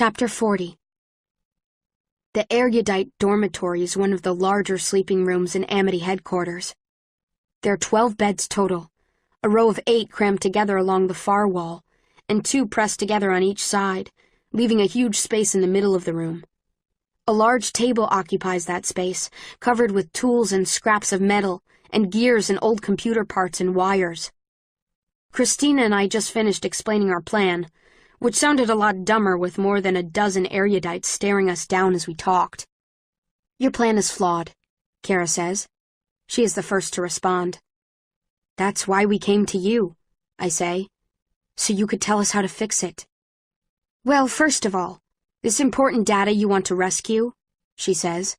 Chapter 40. The erudite dormitory is one of the larger sleeping rooms in Amity headquarters. There are 12 beds total, a row of 8 crammed together along the far wall, and 2 pressed together on each side, leaving a huge space in the middle of the room. A large table occupies that space, covered with tools and scraps of metal, and gears and old computer parts and wires. Christina and I just finished explaining our plan, which sounded a lot dumber with more than a dozen erudites staring us down as we talked. "Your plan is flawed," Kara says. She is the first to respond. "That's why we came to you," I say, "so you could tell us how to fix it." "Well, first of all, this important data you want to rescue," she says.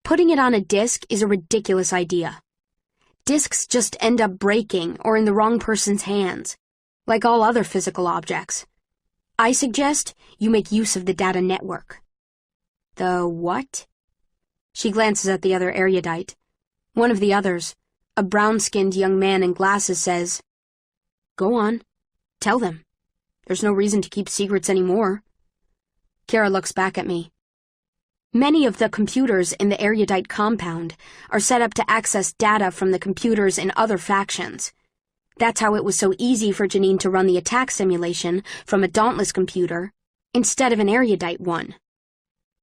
"Putting it on a disk is a ridiculous idea. Disks just end up breaking or in the wrong person's hands, like all other physical objects. I suggest you make use of the data network." "The what?" She glances at the other erudite. One of the others, a brown-skinned young man in glasses, says, "Go on. Tell them. There's no reason to keep secrets anymore." Kara looks back at me. "Many of the computers in the erudite compound are set up to access data from the computers in other factions. That's how it was so easy for Janine to run the attack simulation from a Dauntless computer instead of an erudite one."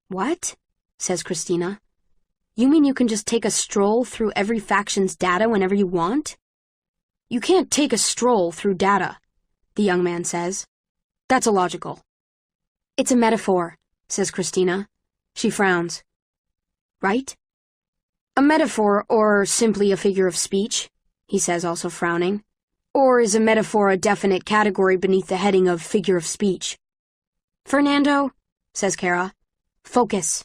"What?" says Christina. "You mean you can just take a stroll through every faction's data whenever you want?" "You can't take a stroll through data," the young man says. "That's illogical." "It's a metaphor," says Christina. She frowns. "Right?" "A metaphor or simply a figure of speech," he says, also frowning. "Or is a metaphor a definite category beneath the heading of figure of speech?" "Fernando," says Kara. "Focus."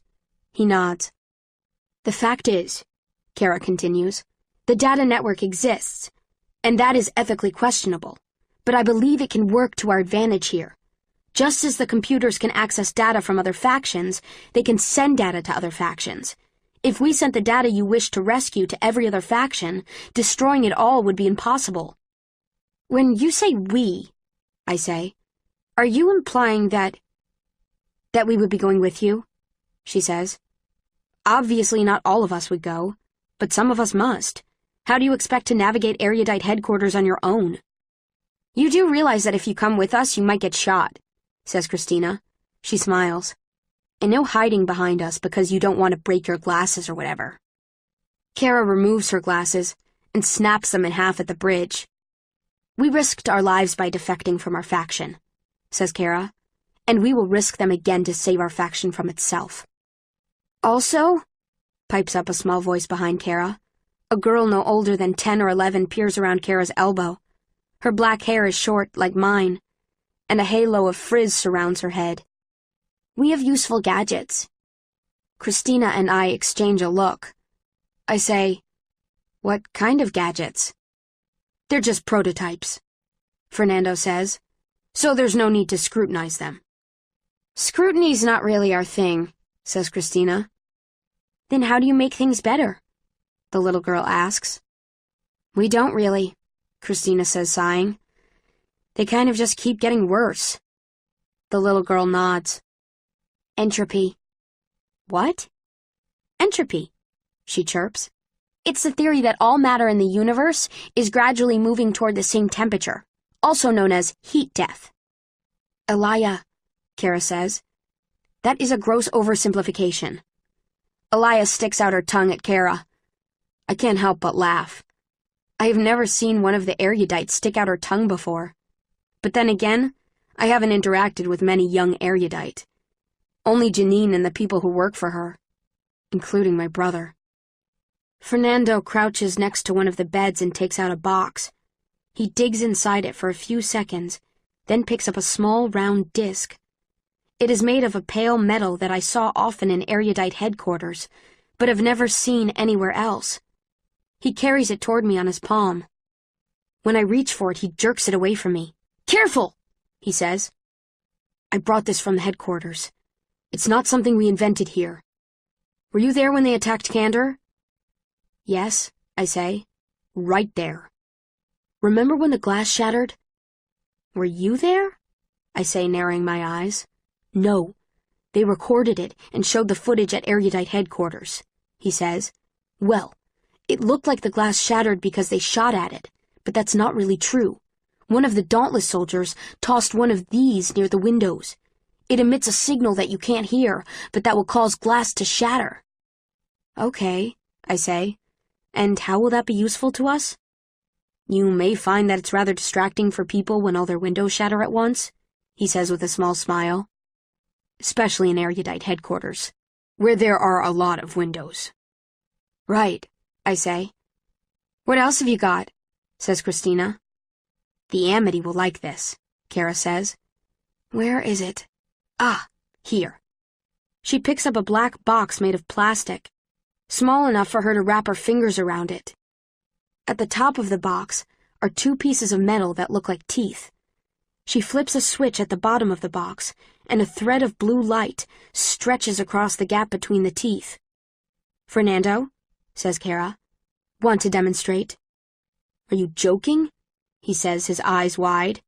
He nods. "The fact is," Kara continues, "the data network exists, and that is ethically questionable, but I believe it can work to our advantage here. Just as the computers can access data from other factions, they can send data to other factions. If we sent the data you wish to rescue to every other faction, destroying it all would be impossible." "When you say we," I say, "are you implying that we would be going with you?" she says. "Obviously not all of us would go, but some of us must. How do you expect to navigate erudite headquarters on your own?" "You do realize that if you come with us, you might get shot," says Christina. She smiles. "And no hiding behind us because you don't want to break your glasses or whatever." Kara removes her glasses and snaps them in half at the bridge. "We risked our lives by defecting from our faction," says Kara, "and we will risk them again to save our faction from itself." "Also," pipes up a small voice behind Kara. A girl no older than 10 or 11 peers around Kara's elbow. Her black hair is short, like mine, and a halo of frizz surrounds her head. "We have useful gadgets." Christina and I exchange a look. I say, "What kind of gadgets?" "They're just prototypes," Fernando says, "so there's no need to scrutinize them." "Scrutiny's not really our thing," says Christina. "Then how do you make things better?" the little girl asks. "We don't really," Christina says, sighing. "They kind of just keep getting worse." The little girl nods. "Entropy." "What?" "Entropy," she chirps. "It's the theory that all matter in the universe is gradually moving toward the same temperature, also known as heat death." "Elia," Kara says, "that is a gross oversimplification." Elia sticks out her tongue at Kara. I can't help but laugh. I have never seen one of the erudites stick out her tongue before. But then again, I haven't interacted with many young erudite. Only Janine and the people who work for her, including my brother. Fernando crouches next to one of the beds and takes out a box. He digs inside it for a few seconds, then picks up a small round disc. It is made of a pale metal that I saw often in erudite headquarters, but have never seen anywhere else. He carries it toward me on his palm. When I reach for it, he jerks it away from me. "Careful!" he says. "I brought this from the headquarters. It's not something we invented here. Were you there when they attacked Candor?" "Yes," I say. "Right there." "Remember when the glass shattered?" "Were you there?" I say, narrowing my eyes. No, they recorded it and showed the footage at Erudite headquarters, he says. Well, it looked like the glass shattered because they shot at it, but that's not really true. One of the Dauntless soldiers tossed one of these near the windows. It emits a signal that you can't hear, but that will cause glass to shatter. Okay, I say. And how will that be useful to us? You may find that it's rather distracting for people when all their windows shatter at once, he says with a small smile. Especially in Erudite headquarters, where there are a lot of windows. Right, I say. What else have you got? Says Christina. The Amity will like this, Kara says. Where is it? Ah, here. She picks up a black box made of plastic, small enough for her to wrap her fingers around it. At the top of the box are two pieces of metal that look like teeth. She flips a switch at the bottom of the box, and a thread of blue light stretches across the gap between the teeth. Fernando, says Kara, want to demonstrate? Are you joking? He says, his eyes wide.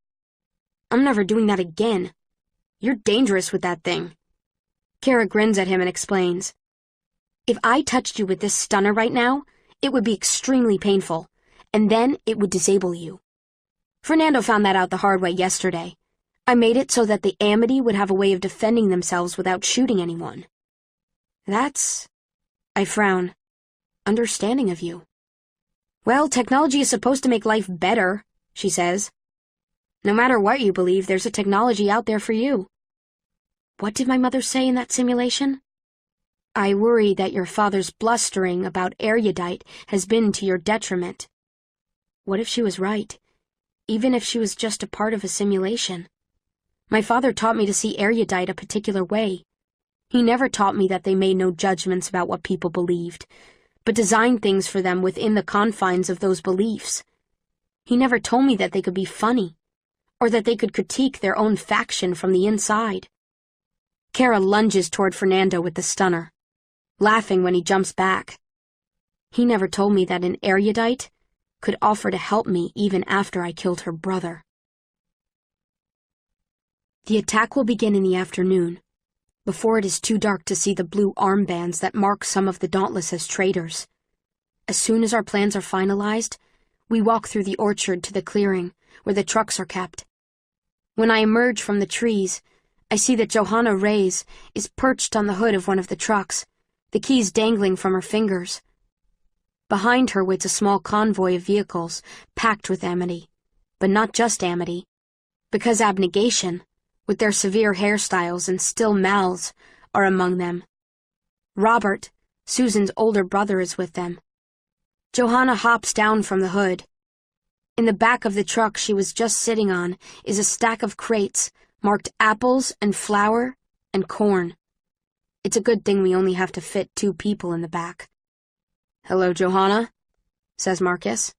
I'm never doing that again. You're dangerous with that thing. Kara grins at him and explains. If I touched you with this stunner right now, it would be extremely painful, and then it would disable you. Fernando found that out the hard way yesterday. I made it so that the Amity would have a way of defending themselves without shooting anyone. That's, I frown, understanding of you. Well, technology is supposed to make life better, she says. No matter what you believe, there's a technology out there for you. What did my mother say in that simulation? I worry that your father's blustering about erudite has been to your detriment. What if she was right, even if she was just a part of a simulation? My father taught me to see erudite a particular way. He never taught me that they made no judgments about what people believed, but designed things for them within the confines of those beliefs. He never told me that they could be funny, or that they could critique their own faction from the inside. Kara lunges toward Fernando with the stunner, laughing when he jumps back. He never told me that an erudite could offer to help me even after I killed her brother. The attack will begin in the afternoon, before it is too dark to see the blue armbands that mark some of the Dauntless as traitors. As soon as our plans are finalized, we walk through the orchard to the clearing, where the trucks are kept. When I emerge from the trees, I see that Johanna Reyes is perched on the hood of one of the trucks, the keys dangling from her fingers. Behind her waits a small convoy of vehicles packed with Amity, but not just Amity, because abnegation, with their severe hairstyles and still mouths, are among them. Robert, Susan's older brother, is with them. Johanna hops down from the hood. In the back of the truck she was just sitting on is a stack of crates marked apples and flour and corn. It's a good thing we only have to fit 2 people in the back. "Hello, Johanna," says Marcus.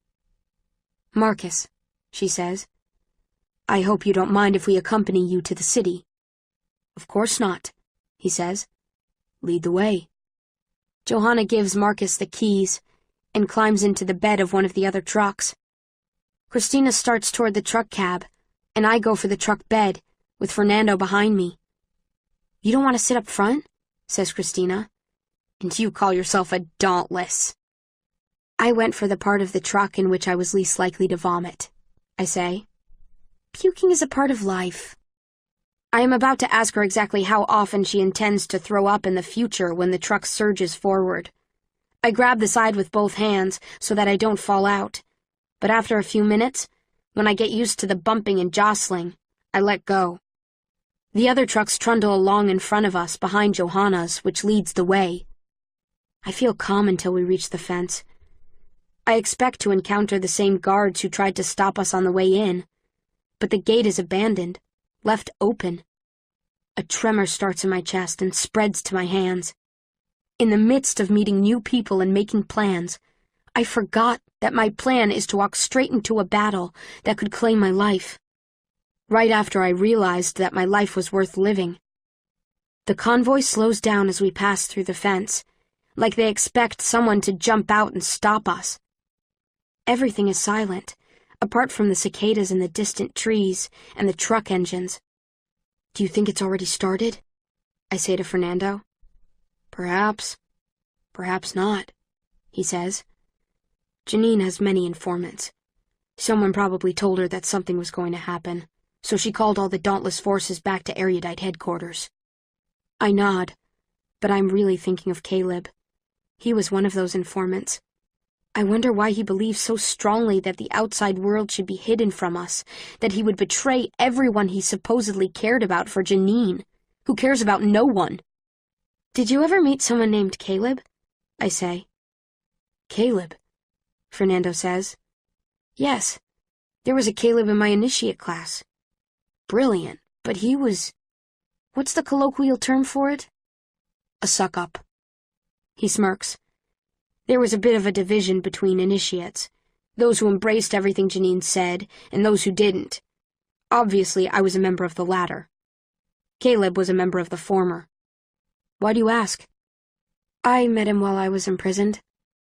"Marcus," she says. "I hope you don't mind if we accompany you to the city." "Of course not," he says. "Lead the way." Johanna gives Marcus the keys and climbs into the bed of one of the other trucks. Christina starts toward the truck cab, and I go for the truck bed, with Fernando behind me. "You don't want to sit up front?" says Christina. "And you call yourself a Dauntless." "I went for the part of the truck in which I was least likely to vomit," I say. Puking is a part of life. I am about to ask her exactly how often she intends to throw up in the future when the truck surges forward. I grab the side with both hands so that I don't fall out, but after a few minutes, when I get used to the bumping and jostling, I let go. The other trucks trundle along in front of us behind Johanna's, which leads the way. I feel calm until we reach the fence. I expect to encounter the same guards who tried to stop us on the way in, but the gate is abandoned, left open. A tremor starts in my chest and spreads to my hands. In the midst of meeting new people and making plans, I forgot that my plan is to walk straight into a battle that could claim my life. Right after I realized that my life was worth living. The convoy slows down as we pass through the fence, like they expect someone to jump out and stop us. Everything is silent, apart from the cicadas in the distant trees and the truck engines. Do you think it's already started? I say to Fernando. Perhaps. Perhaps not, he says. Janine has many informants. Someone probably told her that something was going to happen, so she called all the Dauntless forces back to Erudite headquarters. I nod, but I'm really thinking of Caleb. He was one of those informants. I wonder why he believes so strongly that the outside world should be hidden from us, that he would betray everyone he supposedly cared about for Janine, who cares about no one. Did you ever meet someone named Caleb? I say. Caleb, Fernando says. Yes, there was a Caleb in my initiate class. Brilliant, but he was... What's the colloquial term for it? A suck-up. He smirks. There was a bit of a division between initiates, those who embraced everything Janine said, and those who didn't. Obviously, I was a member of the latter. Caleb was a member of the former. Why do you ask? I met him while I was imprisoned,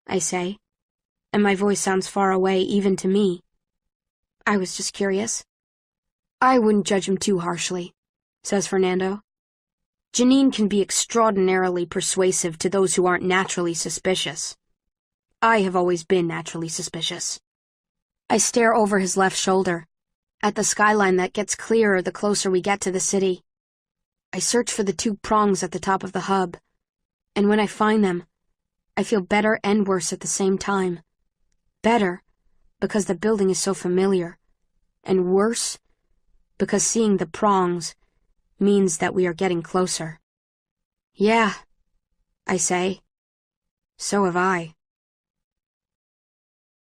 I say, and my voice sounds far away even to me. I was just curious. I wouldn't judge him too harshly, says Fernando. Janine can be extraordinarily persuasive to those who aren't naturally suspicious. I have always been naturally suspicious. I stare over his left shoulder, at the skyline that gets clearer the closer we get to the city. I search for the two prongs at the top of the hub, and when I find them, I feel better and worse at the same time. Better, because the building is so familiar, and worse, because seeing the prongs means that we are getting closer. Yeah, I say. So have I.